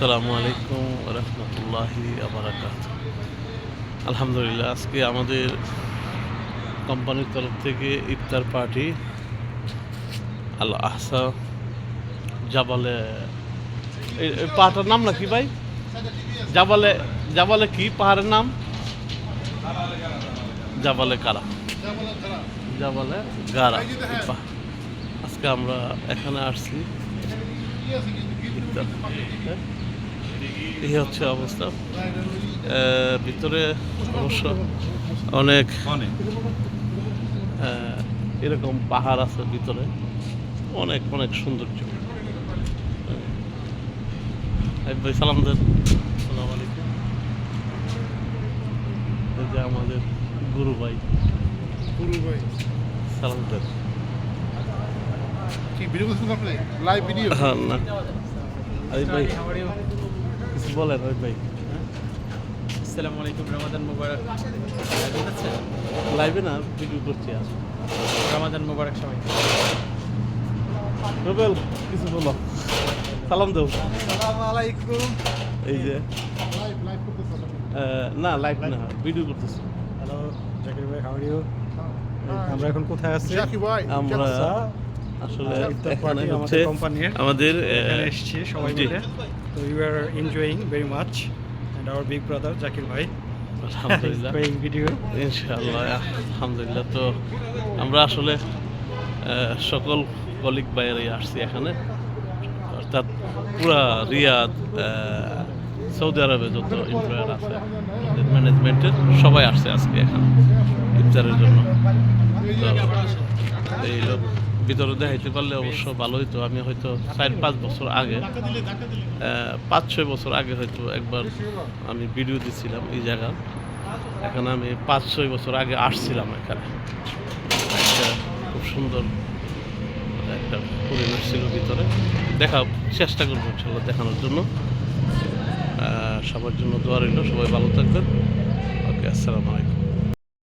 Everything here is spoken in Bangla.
আসসালামু আলাইকুম রহমতুল্লাহি আবরাকাত। আলহামদুলিল্লাহ, আজকে আমাদের কোম্পানির তরফ থেকে ইফতার পার্টি আল আহসা জাবালে, এই পাহাড়টার নাম না কি ভাই? জাবালে জাবালে কি পাহাড়ের নাম? জাবালে কারা, জাবালে গারা। আজকে আমরা এখানে আসছি ইফতার। এই হচ্ছে অবস্থা। ভিতরে অবশ্য অনেক এরকম পাহাড় আছে ভিতরে, অনেক অনেক সৌন্দর্য। ভাই সালাম দেন। আসসালামু আলাইকুম। এই যে আমাদের গুরু ভাই সালাম দেন। কি ভিডিও করছেন আপনি? Live video? হ্যাঁ, না আরে ভাই কিছু বলেন ওই ভাই। আসসালামু আলাইকুম, রমাদান মুবারক। লাইভে না, ভিডিও করছি। আর রমাদান মুবারক সবাই। রুবেল কিছু বলো, সালাম দেও। আসসালামু আলাইকুম। এই যে লাইভ করতেছেন? না লাইভ না, ভিডিও করতেছি। হ্যালো জাকির ভাই, হাউ আর ইউ? আমরা এখন কোথায় আছি? জাকি ভাই, আমরা আসলে ইফতার এখানে পার্টি হচ্ছে আমাদের কোম্পানির আমাদের এখানে এসেছি সবাই জি। মিলে। তো you are enjoying very much and our big brother Zakir ভাই আলহামদুলিল্লাহ, প্লেইং ভিডিও। ইনশাআল্লাহ আলহামদুলিল্লাহ। তো আমরা আসলে সকল কলিগ বাইরে আসছি এখানে, অর্থাৎ পুরা রিয়াদ, সৌদি আরবে যত এমপ্লয়ার আছে ম্যানেজমেন্টের সবাই আসছে আজকে এখানে ইফতারের জন্য। তো এই লোক ভিতরে দেখাইতে পারলে অবশ্য ভালো হইতো। আমি হয়তো 4-5 বছর আগে, 5-6 বছর আগে হয়তো একবার আমি ভিডিও দিছিলাম এই জায়গা। এখানে আমি 5-6 বছর আগে আসছিলাম এখানে। একটা খুব সুন্দর একটা পরিবেশ ছিল ভিতরে। চেষ্টা করবো ইনশাল্লাহ দেখানোর জন্য। সবার জন্য দোয়া রইল, সবাই ভালো থাকবেন। ওকে, আসসালামু আলাইকুম।